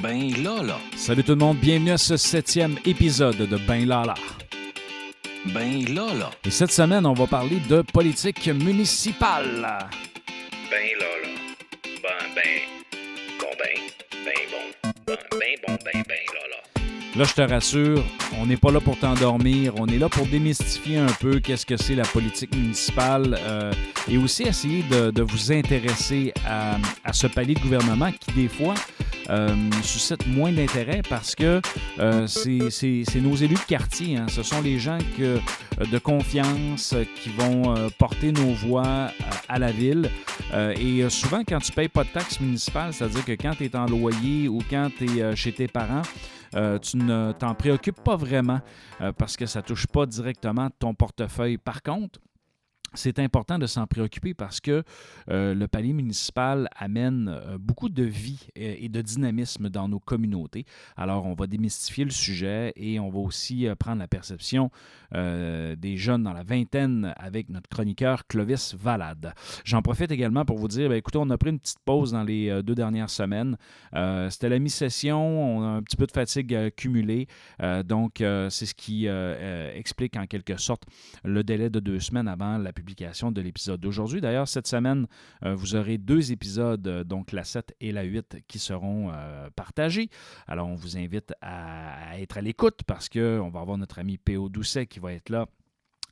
Ben Lala. Salut tout le monde, bienvenue à ce 7e épisode de Ben Lala. Ben Lala. Et cette semaine, on va parler de politique municipale. Ben Lala. Ben Lala. Là, je te rassure, on n'est pas là pour t'endormir, on est là pour démystifier un peu qu'est-ce que c'est la politique municipale et aussi essayer de vous intéresser à ce palier de gouvernement qui, des fois, suscite moins d'intérêt parce que c'est nos élus de quartier. Hein. Ce sont les gens de confiance qui vont porter nos voix à la ville. Et souvent, quand tu ne payes pas de taxes municipales, c'est-à-dire que quand tu es en loyer ou quand tu es chez tes parents, tu ne t'en préoccupes pas vraiment parce que ça ne touche pas directement ton portefeuille. Par contre, c'est important de s'en préoccuper parce que le palier municipal amène beaucoup de vie et de dynamisme dans nos communautés. Alors, on va démystifier le sujet et on va aussi prendre la perception des jeunes dans la vingtaine avec notre chroniqueur Clovis Valade. J'en profite également pour vous dire, écoutez, on a pris une petite pause dans les 2 dernières semaines. C'était la mi-session, on a un petit peu de fatigue cumulée. Donc, c'est ce qui explique en quelque sorte le délai de 2 semaines avant la publication de l'épisode d'aujourd'hui. D'ailleurs, cette semaine, vous aurez 2 épisodes, donc la 7 et la 8, qui seront partagés. Alors, on vous invite à être à l'écoute parce qu'on va avoir notre ami P.O. Doucet qui va être là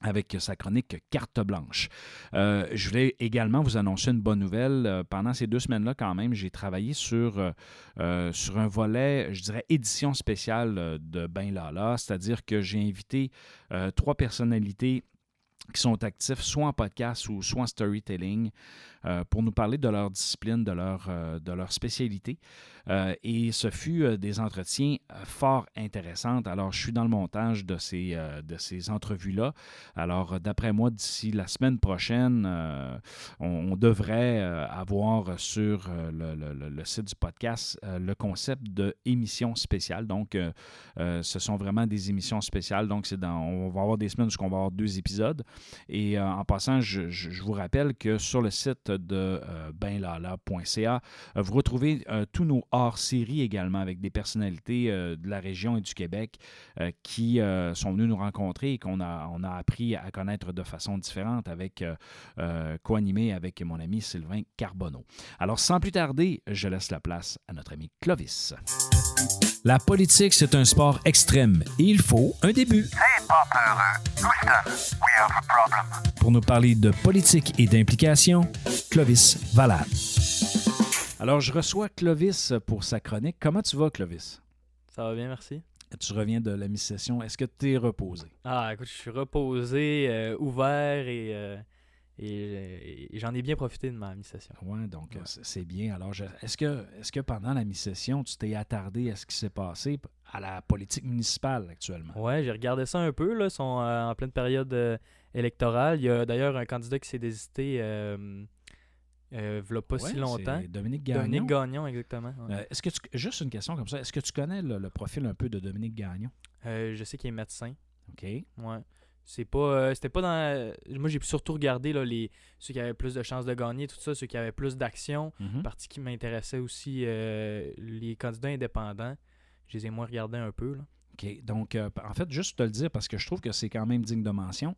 avec sa chronique Carte blanche. Je voulais également vous annoncer une bonne nouvelle. Pendant ces 2 semaines-là, quand même, j'ai travaillé sur un volet, je dirais, édition spéciale de Ben Lala, c'est-à-dire que j'ai invité 3 personnalités qui sont actifs soit en podcast ou soit en storytelling pour nous parler de leur discipline, de leur spécialité. Et ce fut des entretiens fort intéressants. Alors, je suis dans le montage de ces entrevues-là. Alors, d'après moi, d'ici la semaine prochaine, on devrait avoir sur le site du podcast le concept de émission spéciale. Donc, ce sont vraiment des émissions spéciales. Donc, on va avoir des semaines où on va avoir 2 épisodes. Et en passant, je vous rappelle que sur le site de benlala.ca, vous retrouvez tous nos hors-séries également avec des personnalités de la région et du Québec qui sont venus nous rencontrer et on a appris à connaître de façon différente co-animé avec mon ami Sylvain Carbonneau. Alors, sans plus tarder, je laisse la place à notre ami Clovis. La politique, c'est un sport extrême et il faut un début. Hey, pas peureux. Houston, we have a problem. Pour nous parler de politique et d'implication, Clovis Valade. Alors, je reçois Clovis pour sa chronique. Comment tu vas, Clovis? Ça va bien, merci. Tu reviens de la mi-session. Est-ce que tu es reposé? Ah, écoute, je suis reposé, ouvert et j'en ai bien profité de ma mi-session. Oui, donc c'est bien. Alors, est-ce que pendant la mi-session, tu t'es attardé à ce qui s'est passé à la politique municipale actuellement? Ouais, j'ai regardé ça un peu. Là. Ils sont en pleine période électorale. Il y a d'ailleurs un candidat qui s'est désisté il pas si longtemps. C'est Dominique Gagnon. Dominique Gagnon, exactement. Ouais. Juste une question comme ça. Est-ce que tu connais le profil un peu de Dominique Gagnon? Je sais qu'il est médecin. OK. Ouais. C'était pas dans. Moi, j'ai surtout regardé là, ceux qui avaient plus de chances de gagner, tout ça, ceux qui avaient plus d'action. Mm-hmm. Partie qui m'intéressait aussi, les candidats indépendants. Je les ai moins regardés un peu. Là. OK. Donc, en fait, juste te le dire parce que je trouve que c'est quand même digne de mention.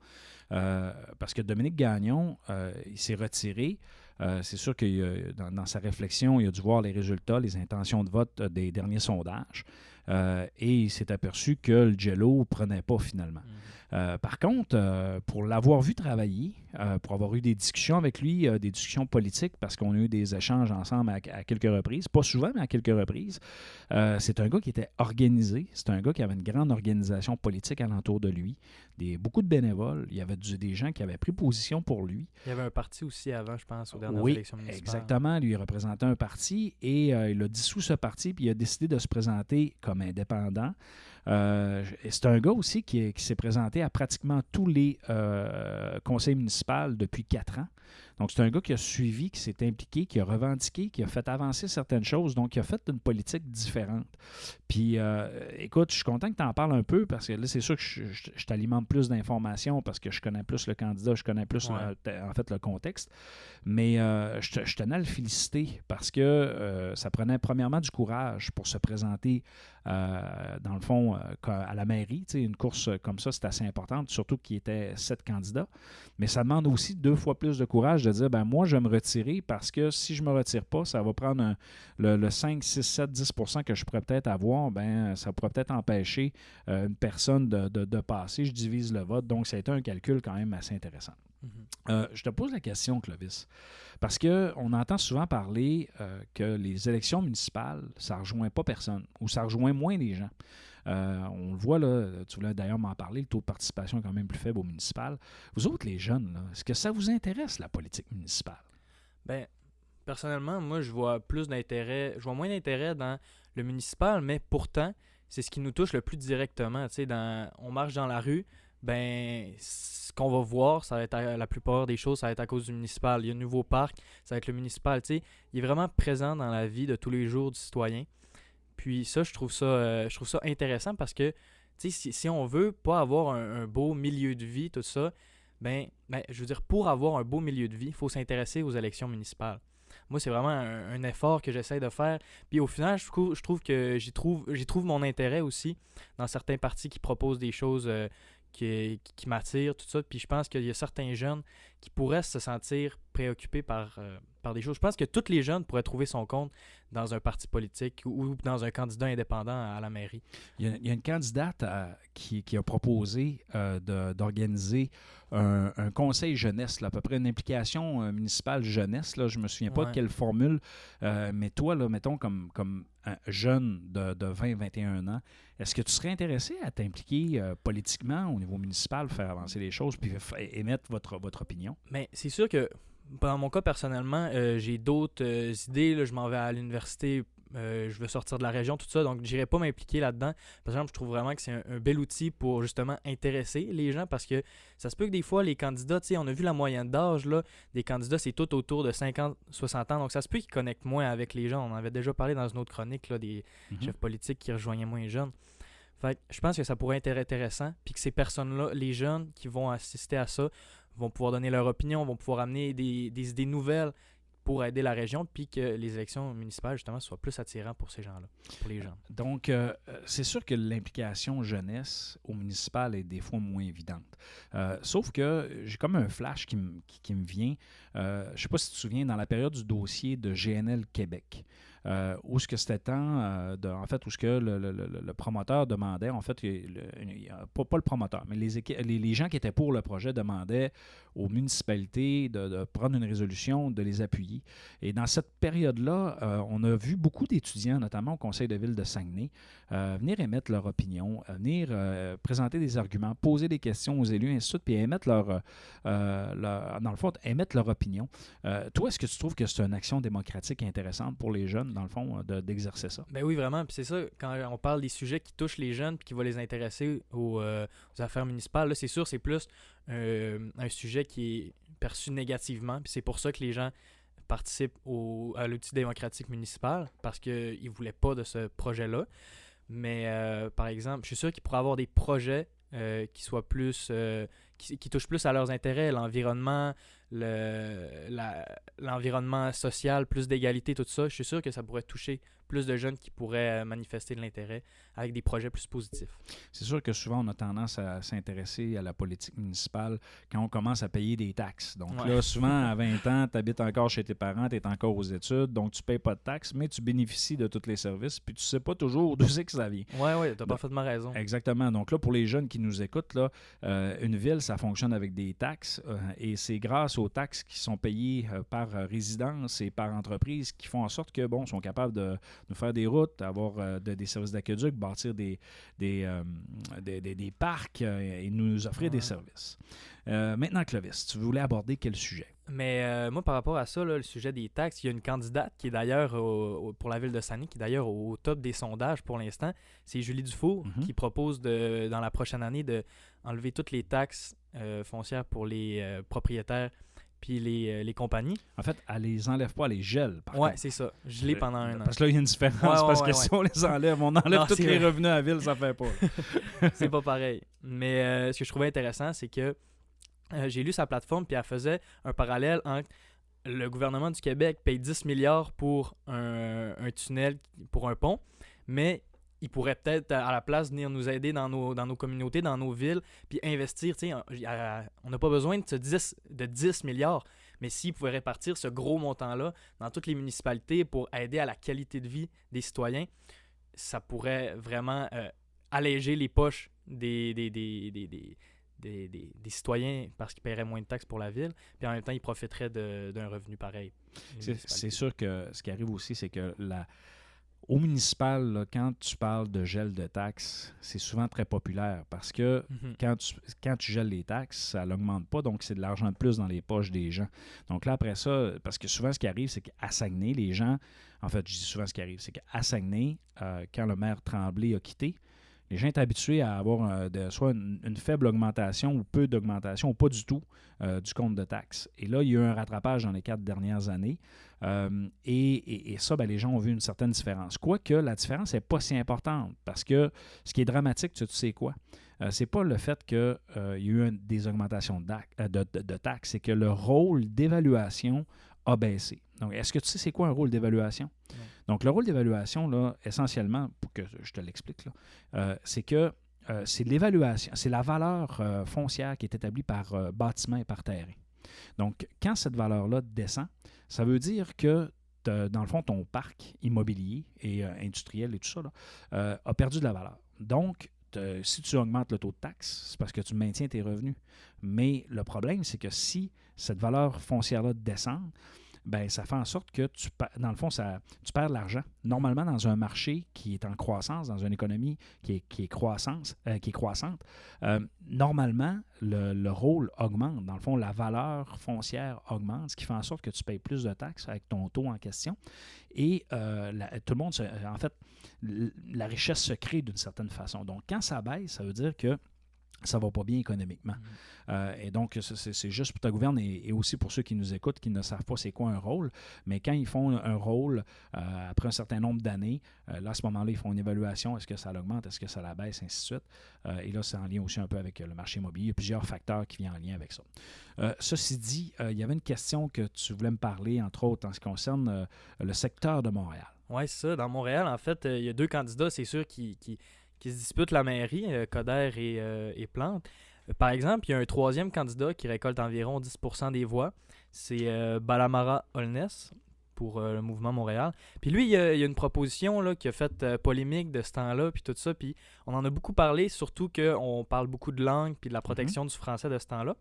Parce que Dominique Gagnon, il s'est retiré. C'est sûr que dans sa réflexion, il a dû voir les résultats, les intentions de vote des derniers sondages. Et il s'est aperçu que le Jello ne prenait pas finalement. Par contre, pour l'avoir vu travailler, pour avoir eu des discussions avec lui, des discussions politiques, parce qu'on a eu des échanges ensemble à quelques reprises, pas souvent, mais à quelques reprises, c'est un gars qui était organisé, c'est un gars qui avait une grande organisation politique alentour de lui, beaucoup de bénévoles, il y avait des gens qui avaient pris position pour lui. Il y avait un parti aussi avant, je pense, aux dernières Oui, élections municipales. Exactement. Lui, il représentait un parti et il a dissous ce parti puis il a décidé de se présenter comme indépendant. C'est un gars aussi qui s'est présenté à pratiquement tous les conseils municipaux depuis 4 ans. Donc, c'est un gars qui a suivi, qui s'est impliqué, qui a revendiqué, qui a fait avancer certaines choses, donc qui a fait une politique différente. Puis, écoute, je suis content que tu en parles un peu parce que là, c'est sûr que je t'alimente plus d'informations parce que je connais plus le candidat, je connais plus, en fait, le contexte. Mais je tenais à le féliciter parce que ça prenait premièrement du courage pour se présenter, dans le fond, à la mairie. Tu sais, une course comme ça, c'est assez importante, surtout qu'il y était 7 candidats. Mais ça demande aussi 2 fois plus de courage de dire, ben moi, je vais me retirer parce que si je ne me retire pas, ça va prendre le 5, 6, 7, 10 % que je pourrais peut-être avoir, ben ça pourrait peut-être empêcher une personne de passer. Je divise le vote. Donc, ça a été un calcul quand même assez intéressant. Je te pose la question, Clovis, parce qu'on entend souvent parler que les élections municipales, ça ne rejoint pas personne ou ça rejoint moins les gens. On le voit, là, tu voulais d'ailleurs m'en parler, le taux de participation est quand même plus faible au municipal. Vous autres, les jeunes, là, est-ce que ça vous intéresse, la politique municipale? Ben, personnellement, moi, je vois moins d'intérêt dans le municipal, mais pourtant, c'est ce qui nous touche le plus directement. Tu sais, on marche dans la rue, ben, ce qu'on va voir, ça va être la plupart des choses, ça va être à cause du municipal. Il y a un nouveau parc, ça va être le municipal. Tu sais, il est vraiment présent dans la vie de tous les jours du citoyen. Puis ça, je trouve ça intéressant parce que, tu sais, si on veut pas avoir un beau milieu de vie, tout ça, ben, je veux dire, pour avoir un beau milieu de vie, il faut s'intéresser aux élections municipales. Moi, c'est vraiment un effort que j'essaie de faire. Puis au final, je trouve que j'y trouve mon intérêt aussi dans certains partis qui proposent des choses qui m'attirent, tout ça. Puis je pense qu'il y a certains jeunes qui pourraient se sentir préoccupés par des choses. Je pense que tous les jeunes pourraient trouver son compte dans un parti politique ou dans un candidat indépendant à la mairie. Il y a une candidate qui a proposé d'organiser un conseil jeunesse, là, à peu près une implication municipale jeunesse. Là, je ne me souviens pas de quelle formule, mais toi, là, mettons, comme un jeune de 20-21 ans, est-ce que tu serais intéressé à t'impliquer politiquement au niveau municipal, faire avancer les choses, puis émettre votre opinion? Mais c'est sûr que dans mon cas, personnellement, j'ai d'autres idées. Là, je m'en vais à l'université, je veux sortir de la région, tout ça. Donc, je n'irai pas m'impliquer là-dedans. Par exemple, je trouve vraiment que c'est un bel outil pour justement intéresser les gens parce que ça se peut que des fois, les candidats, tu sais, on a vu la moyenne d'âge là, des candidats, c'est tout autour de 50-60 ans. Donc, ça se peut qu'ils connectent moins avec les gens. On en avait déjà parlé dans une autre chronique là, des chefs politiques qui rejoignaient moins les jeunes. Fait que je pense que ça pourrait être intéressant. Puis que ces personnes-là, les jeunes qui vont assister à ça, vont pouvoir donner leur opinion, vont pouvoir amener des idées nouvelles pour aider la région, puis que les élections municipales, justement, soient plus attirantes pour ces gens-là, pour les gens. Donc, c'est sûr que l'implication jeunesse au municipal est des fois moins évidente. Sauf que j'ai comme un flash qui me vient. Je ne sais pas si tu te souviens, dans la période du dossier de GNL Québec, où ce que c'était temps, en fait, où ce que le promoteur demandait, en fait, pas le promoteur, mais les gens qui étaient pour le projet demandaient aux municipalités de prendre une résolution, de les appuyer. Et dans cette période-là, on a vu beaucoup d'étudiants, notamment au Conseil de ville de Saguenay, venir émettre leur opinion, venir présenter des arguments, poser des questions aux élus, ainsi de suite, puis émettre dans le fond, émettre leur opinion. Toi, est-ce que tu trouves que c'est une action démocratique intéressante pour les jeunes, dans le fond, d'exercer ça? Ben oui, vraiment. Puis c'est ça, quand on parle des sujets qui touchent les jeunes et qui vont les intéresser aux affaires municipales, là, c'est sûr, c'est plus un sujet qui est perçu négativement. Puis c'est pour ça que les gens participent à l'outil démocratique municipal, parce qu'ils ne voulaient pas de ce projet-là. Mais par exemple, je suis sûr qu'il pourrait y avoir des projets qui soient plus qui touchent plus à leurs intérêts, l'environnement, l'environnement social, plus d'égalité, tout ça. Je suis sûr que ça pourrait toucher plus de jeunes qui pourraient manifester de l'intérêt avec des projets plus positifs. C'est sûr que souvent, on a tendance à s'intéresser à la politique municipale quand on commence à payer des taxes. Donc là, souvent, à 20 ans, tu habites encore chez tes parents, tu es encore aux études, donc tu ne payes pas de taxes, mais tu bénéficies de tous les services, puis tu ne sais pas toujours d'où c'est que ça vient. Oui, tu as parfaitement raison. Exactement. Donc là, pour les jeunes qui nous écoutent, là, une ville, ça fonctionne avec des taxes, et c'est grâce aux taxes qui sont payées par résidence et par entreprise qui font en sorte que, bon, sont capables de nous faire des routes, avoir des services d'aqueduc, bâtir des parcs et nous offrir des services. Maintenant, Clovis, tu voulais aborder quel sujet? Mais moi, par rapport à ça, là, le sujet des taxes, il y a une candidate qui est d'ailleurs pour la ville de Saguenay, qui est d'ailleurs au top des sondages pour l'instant. C'est Julie Dufour qui propose dans la prochaine année d'enlever toutes les taxes foncières pour les propriétaires puis les compagnies. En fait, elle les enlève pas, elle les gèle. Par Ouais, contre. c'est ça. Je l'ai pendant un an. Parce que là, il y a une différence. Ouais, parce que ouais, si on les enlève, on enlève Non, tous c'est les vrai. revenus à la ville, ça fait pas. C'est pas pareil. Mais ce que je trouvais intéressant, c'est que j'ai lu sa plateforme, puis elle faisait un parallèle entre le gouvernement du Québec paye 10 milliards pour un tunnel, pour un pont, mais il pourrait peut-être, à la place, venir nous aider dans nos communautés, dans nos villes, puis investir. On n'a pas besoin de 10 milliards, mais s'il pouvait répartir ce gros montant-là dans toutes les municipalités pour aider à la qualité de vie des citoyens, ça pourrait vraiment alléger les poches des citoyens parce qu'ils paieraient moins de taxes pour la ville, puis en même temps, ils profiteraient d'un revenu pareil. C'est sûr que ce qui arrive aussi, c'est que au municipal, là, quand tu parles de gel de taxes, c'est souvent très populaire parce que quand tu gèles les taxes, ça n'augmente pas, donc c'est de l'argent de plus dans les poches des gens. Donc là, après ça, parce que souvent, ce qui arrive, c'est qu'à Saguenay, les gens, en fait, je dis souvent ce qui arrive, c'est qu'à Saguenay, quand le maire Tremblay a quitté, les gens étaient habitués à avoir soit une faible augmentation ou peu d'augmentation ou pas du tout du compte de taxes. Et là, il y a eu un rattrapage dans les 4 dernières années. Et ça, les gens ont vu une certaine différence. Quoique la différence n'est pas si importante parce que ce qui est dramatique, tu sais quoi? C'est pas le fait qu'il y a eu des augmentations de taxes, c'est que le rôle d'évaluation a baissé. Donc, est-ce que tu sais c'est quoi un rôle d'évaluation? Non. Donc, le rôle d'évaluation, là, essentiellement, pour que je te l'explique, là, c'est que c'est l'évaluation, c'est la valeur foncière qui est établie par bâtiment et par terrain. Donc, quand cette valeur-là descend, ça veut dire que, dans le fond, ton parc immobilier et industriel et tout ça là, a perdu de la valeur. Donc, si tu augmentes le taux de taxe, c'est parce que tu maintiens tes revenus. Mais le problème, c'est que si cette valeur foncière-là descend, ben ça fait en sorte que, dans le fond, tu perds de l'argent. Normalement, dans un marché qui est en croissance, dans une économie qui est croissante, normalement, le rôle augmente. Dans le fond, la valeur foncière augmente, ce qui fait en sorte que tu payes plus de taxes avec ton taux en question. Et tout le monde, en fait, la richesse se crée d'une certaine façon. Donc, quand ça baisse, ça veut dire que ça ne va pas bien économiquement. Et donc, c'est juste pour ta gouverne et aussi pour ceux qui nous écoutent, qui ne savent pas c'est quoi un rôle. Mais quand ils font un rôle, après un certain nombre d'années, là, à ce moment-là, ils font une évaluation. Est-ce que ça l'augmente? Est-ce que ça la baisse? Ainsi de suite. Et là, c'est en lien aussi un peu avec le marché immobilier. Il y a plusieurs facteurs qui viennent en lien avec ça. Ceci dit, il y avait une question que tu voulais me parler, entre autres, en ce qui concerne le secteur de Montréal. Oui, c'est ça. Dans Montréal, en fait, il y a 2 candidats, c'est sûr, qui se disputent la mairie, Coder et Plante. Par exemple, il y a un 3e candidat qui récolte environ 10% des voix. C'est Balamara Holness pour le mouvement Montréal. Puis lui, il y a une proposition là, qui a fait polémique de ce temps-là, puis tout ça. Puis on en a beaucoup parlé, surtout qu'on parle beaucoup de langue puis de la protection du français de ce temps-là.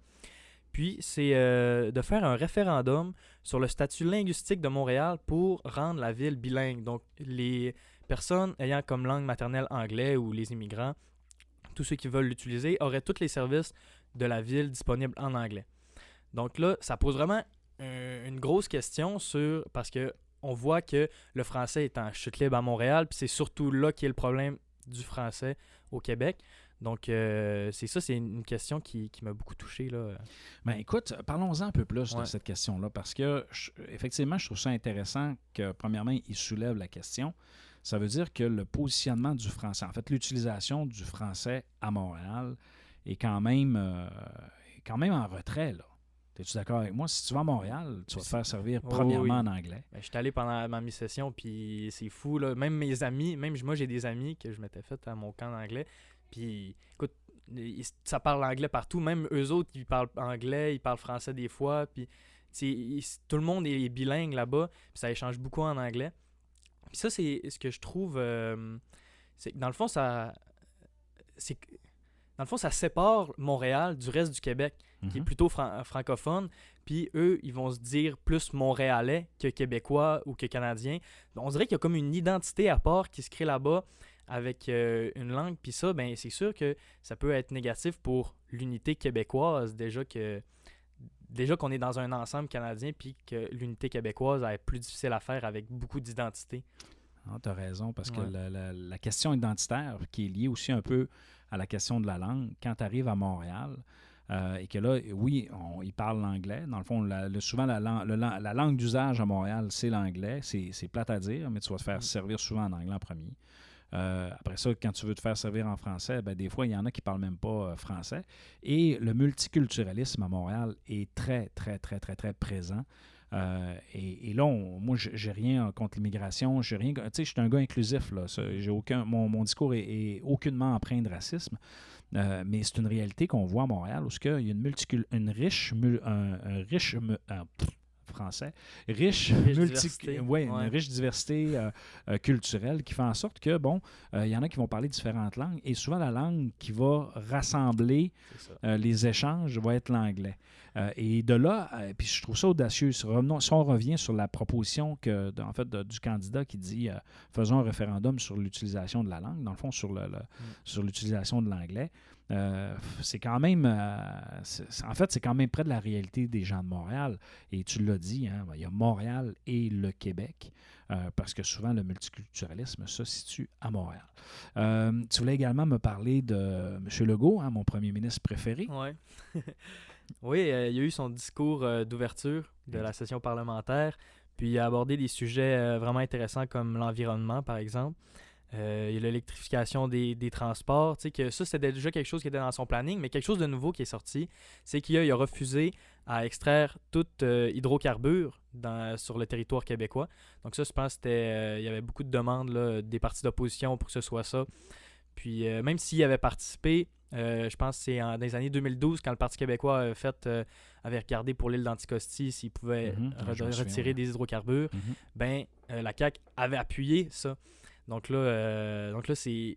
Puis c'est de faire un référendum sur le statut linguistique de Montréal pour rendre la ville bilingue. Donc, les personnes ayant comme langue maternelle anglais ou les immigrants, tous ceux qui veulent l'utiliser, auraient tous les services de la ville disponibles en anglais. Donc là, ça pose vraiment une grosse question parce qu'on voit que le français est en chute libre à Montréal, puis c'est surtout là qu'est le problème du français au Québec. Donc, c'est une question qui m'a beaucoup touché, là. Ben écoute, parlons-en un peu plus de cette question-là, parce que, effectivement, je trouve ça intéressant que, premièrement, il soulève la question. Ça veut dire que le positionnement du français, en fait, l'utilisation du français à Montréal est quand même en retrait, là. Es-tu d'accord avec moi? Si tu vas à Montréal, tu vas te faire servir premièrement en anglais. Ben, je suis allé pendant ma mi-session, puis c'est fou, là. Même mes amis, moi, j'ai des amis que je m'étais fait à mon camp d'anglais. Puis, écoute, ça parle anglais partout. Même eux autres, ils parlent anglais, ils parlent français des fois. Puis, tout le monde est bilingue là-bas. Puis, ça échange beaucoup en anglais. Puis ça, c'est ce que je trouve... c'est que dans le fond, ça sépare Montréal du reste du Québec, qui est plutôt francophone. Puis eux, ils vont se dire plus montréalais que québécois ou que canadiens. On dirait qu'il y a comme une identité à part qui se crée là-bas avec une langue. Puis ça, ben c'est sûr que ça peut être négatif pour l'unité québécoise, déjà qu'on est dans un ensemble canadien, puis que l'unité québécoise est plus difficile à faire avec beaucoup d'identité. Ah, tu as raison, parce que la question identitaire, qui est liée aussi un peu à la question de la langue, quand tu arrives à Montréal, Et que là, oui, ils parlent l'anglais. Dans le fond, souvent, la langue d'usage à Montréal, c'est l'anglais. C'est plate à dire, mais tu vas te faire servir souvent en anglais en premier. Après ça, quand tu veux te faire servir en français, ben, des fois, il y en a qui ne parlent même pas français. Et le multiculturalisme à Montréal est très, très, très, très, très présent. Et là, moi, j'ai rien contre l'immigration. Je suis un gars inclusif. Là. Mon discours est aucunement empreint de racisme. Mais c'est une réalité qu'on voit à Montréal où il y a une riche diversité culturelle qui fait en sorte que, il y en a qui vont parler différentes langues et souvent la langue qui va rassembler les échanges va être l'anglais. Et de là, puis je trouve ça audacieux. Si on revient sur la proposition du candidat qui dit faisons un référendum sur l'utilisation de la langue, dans le fond, sur l'utilisation de l'anglais, c'est quand même c'est quand même près de la réalité des gens de Montréal. Et tu l'as dit, hein, il y a Montréal et le Québec, parce que souvent le multiculturalisme se situe à Montréal. Tu voulais également me parler de M. Legault, hein, mon premier ministre préféré. Ouais. Oui, il y a eu son discours d'ouverture de la session parlementaire, puis il a abordé des sujets vraiment intéressants comme l'environnement, par exemple. Il y a l'électrification des transports, tu sais, que ça, c'était déjà quelque chose qui était dans son planning, mais quelque chose de nouveau qui est sorti, c'est qu'il a refusé à extraire tout hydrocarbure sur le territoire québécois. Donc ça, je pense qu'il y avait beaucoup de demandes là, des partis d'opposition pour que ce soit ça. Puis même s'il avait participé, je pense que c'est dans les années 2012, quand le Parti québécois avait regardé pour l'île d'Anticosti s'il pouvait retirer des hydrocarbures, la CAQ avait appuyé ça. Donc là c'est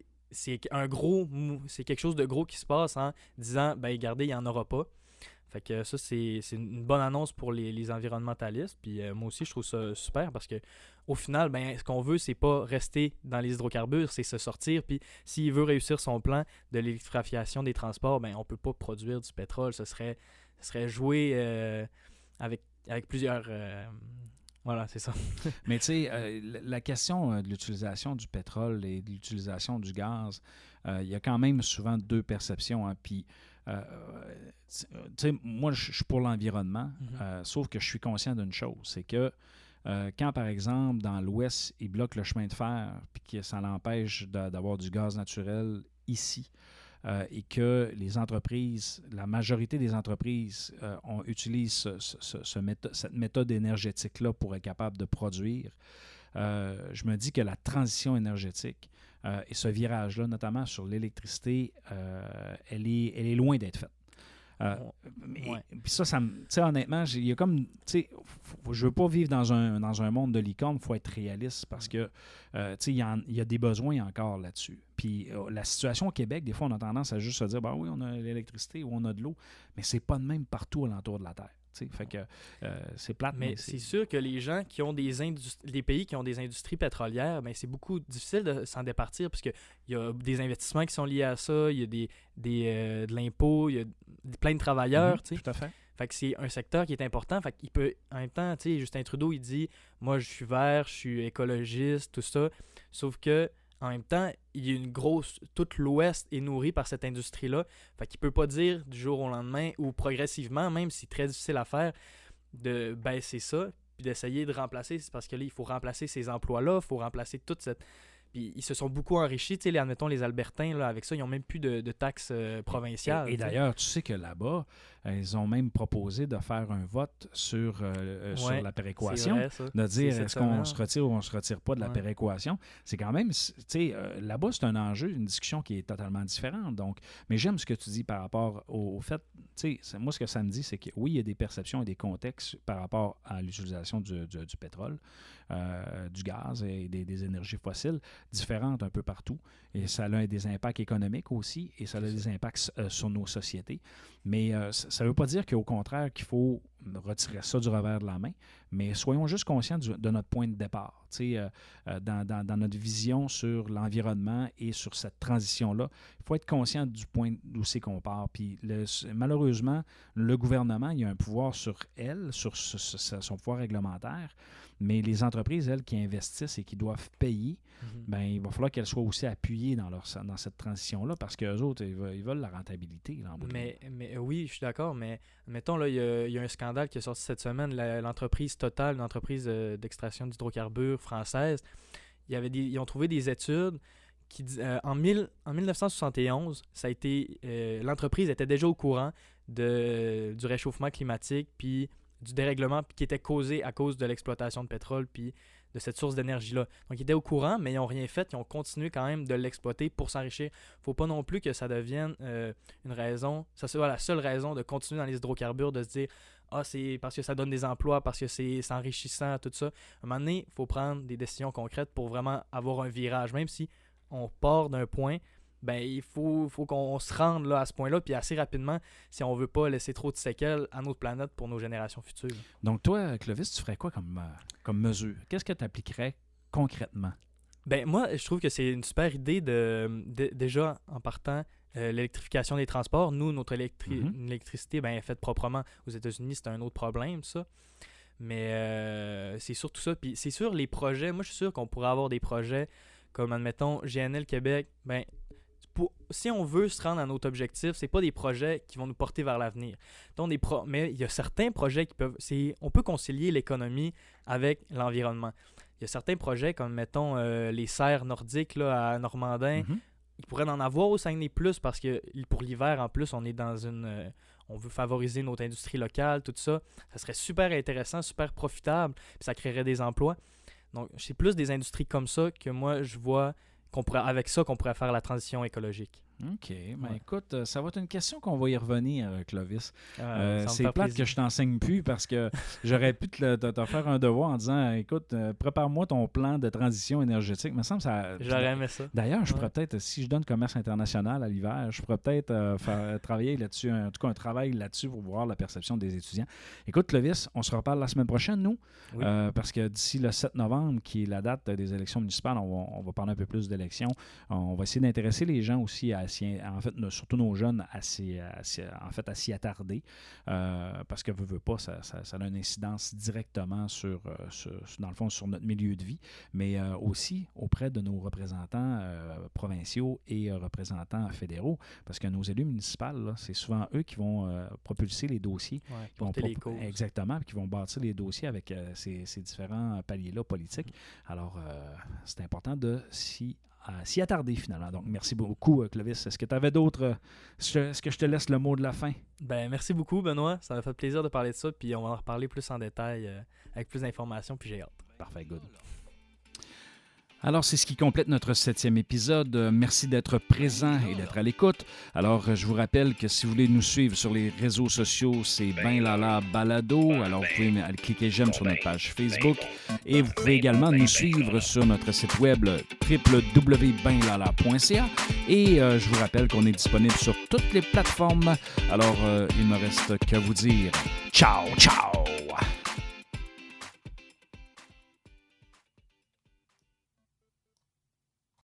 quelque chose de gros qui se passe en disant, regardez, il n'y en aura pas. Fait que ça, c'est une bonne annonce pour les environnementalistes. Puis moi aussi, je trouve ça super parce que au final, ce qu'on veut, c'est pas rester dans les hydrocarbures, c'est se sortir. Puis s'il veut réussir son plan de l'électrification des transports, on peut pas produire du pétrole. Ce serait jouer avec plusieurs... Voilà, c'est ça. Mais tu sais, la question de l'utilisation du pétrole et de l'utilisation du gaz, il y a quand même souvent deux perceptions. Hein, puis, tu sais, moi, je suis pour l'environnement, sauf que je suis conscient d'une chose, c'est que quand, par exemple, dans l'Ouest, ils bloquent le chemin de fer puis que ça l'empêche d'avoir du gaz naturel ici, et que les entreprises, la majorité des entreprises utilisent cette méthode énergétique-là pour être capable de produire, je me dis que la transition énergétique et ce virage-là, notamment sur l'électricité, elle est loin d'être faite. Puis ça tu sais, honnêtement, il y a comme, tu sais, je veux pas vivre dans un monde de licorne, il faut être réaliste parce que, tu sais, il y a des besoins encore là-dessus. Puis la situation au Québec, des fois, on a tendance à juste se dire, oui, on a l'électricité ou on a de l'eau, mais c'est pas de même partout alentour de la Terre. Fait que c'est plate. Mais c'est sûr que les gens qui ont les pays qui ont des industries pétrolières, c'est beaucoup difficile de s'en départir parce qu'il y a des investissements qui sont liés à ça, il y a de l'impôt, il y a plein de travailleurs. Tout à fait. Fait que c'est un secteur qui est important. Fait qu'il peut, en même temps, Justin Trudeau, il dit « Moi, je suis vert, je suis écologiste, tout ça. » Sauf que en même temps, il y a une grosse... Tout l'Ouest est nourri par cette industrie-là. Fait qu'il peut pas dire du jour au lendemain ou progressivement, même si c'est très difficile à faire, de baisser ça puis d'essayer de remplacer. C'est parce que là, il faut remplacer ces emplois-là, il faut remplacer toute cette... Puis ils se sont beaucoup enrichis, admettons les Albertains, là, avec ça, ils n'ont même plus de taxes provinciales. Et d'ailleurs, tu sais que là-bas, ils ont même proposé de faire un vote sur la péréquation, de dire est-ce qu'on se retire ou on ne se retire pas de la péréquation. C'est quand même, tu sais, là-bas, c'est un enjeu, une discussion qui est totalement différente. Donc, mais j'aime ce que tu dis par rapport au fait, tu sais, moi, ce que ça me dit, c'est que oui, il y a des perceptions et des contextes par rapport à l'utilisation du pétrole, du gaz et des énergies fossiles différentes un peu partout. Et ça a des impacts économiques aussi et ça a des impacts sur nos sociétés. Mais ça ne veut pas dire qu'au contraire qu'il faut retirer ça du revers de la main, mais soyons juste conscients de notre point de départ. Dans notre vision sur l'environnement et sur cette transition-là, il faut être conscient du point d'où c'est qu'on part. Puis malheureusement, le gouvernement, il a un pouvoir sur elle, sur son pouvoir réglementaire, mais les entreprises, elles, qui investissent et qui doivent payer, ben, il va falloir qu'elles soient aussi appuyées dans cette transition-là parce qu'eux autres, ils veulent la rentabilité. Là, en bout de ligne. Mais oui, je suis d'accord, mais mettons, là, il y a un scandale qui est sorti cette semaine, l'entreprise Total, une entreprise d'extraction d'hydrocarbures française, ils ont trouvé des études qui en 1971, ça a été l'entreprise était déjà au courant du réchauffement climatique puis du dérèglement qui était causé à cause de l'exploitation de pétrole puis de cette source d'énergie-là. Donc, ils étaient au courant, mais ils n'ont rien fait. Ils ont continué quand même de l'exploiter pour s'enrichir. Il ne faut pas non plus que ça devienne une raison, ça soit la seule raison de continuer dans les hydrocarbures, de se dire « Ah, c'est parce que ça donne des emplois, parce que c'est enrichissant, tout ça. » À un moment donné, il faut prendre des décisions concrètes pour vraiment avoir un virage. Même si on part d'un point, ben il faut qu'on se rende là, à ce point-là, puis assez rapidement, si on ne veut pas laisser trop de séquelles à notre planète pour nos générations futures. Donc toi, Clovis, tu ferais quoi comme mesure? Qu'est-ce que tu appliquerais concrètement? Ben moi, je trouve que c'est une super idée déjà en partant l'électrification des transports. Nous, notre électricité est faite proprement. Aux États-Unis, c'est un autre problème, ça. Mais c'est surtout ça. Puis c'est sûr, les projets, moi je suis sûr qu'on pourrait avoir des projets comme, admettons, GNL Québec, ben si on veut se rendre à notre objectif, c'est pas des projets qui vont nous porter vers l'avenir. Donc, mais il y a certains projets qui peuvent... On peut concilier l'économie avec l'environnement. Il y a certains projets comme, mettons, les serres nordiques là, à Normandin. Ils pourraient en avoir au Saguenay plus parce que pour l'hiver, en plus, on est dans une... on veut favoriser notre industrie locale, tout ça. Ça serait super intéressant, super profitable, puis ça créerait des emplois. Donc, c'est plus des industries comme ça que moi, je vois qu'on pourrait faire la transition écologique. OK. Ben écoute, ça va être une question qu'on va y revenir, Clovis. C'est plate plaisir que je t'enseigne plus parce que j'aurais pu te faire un devoir en disant, écoute, prépare-moi ton plan de transition énergétique. Il me semble ça... J'aurais aimé ça. D'ailleurs, je pourrais peut-être, si je donne commerce international à l'hiver, je pourrais peut-être travailler là-dessus, en tout cas un travail là-dessus pour voir la perception des étudiants. Écoute, Clovis, on se reparle la semaine prochaine, nous, oui. parce que d'ici le 7 novembre, qui est la date des élections municipales, on va parler un peu plus d'élections. On va essayer d'intéresser les gens aussi en fait, surtout nos jeunes, à s'y attarder, parce que veut pas, ça a une incidence directement dans le fond, sur notre milieu de vie, mais aussi auprès de nos représentants provinciaux et représentants fédéraux, parce que nos élus municipaux, là, c'est souvent eux qui vont propulser les dossiers, qui vont les causes. Exactement, puis qui vont bâtir les dossiers avec ces différents paliers-là politiques. Alors, c'est important de s'y attarder finalement. Donc, merci beaucoup, Clovis. Est-ce que tu avais d'autres... Est-ce que je te laisse le mot de la fin? Ben, merci beaucoup, Benoît. Ça m'a fait plaisir de parler de ça, puis on va en reparler plus en détail avec plus d'informations, puis j'ai hâte. Parfait, good. Alors, c'est ce qui complète notre 7e épisode. Merci d'être présent et d'être à l'écoute. Alors, je vous rappelle que si vous voulez nous suivre sur les réseaux sociaux, c'est Ben Lala Balado. Alors, vous pouvez aller cliquer j'aime sur notre page Facebook. Et vous pouvez également nous suivre sur notre site web www.benlala.ca. Et je vous rappelle qu'on est disponible sur toutes les plateformes. Alors, il me reste qu'à vous dire ciao, ciao!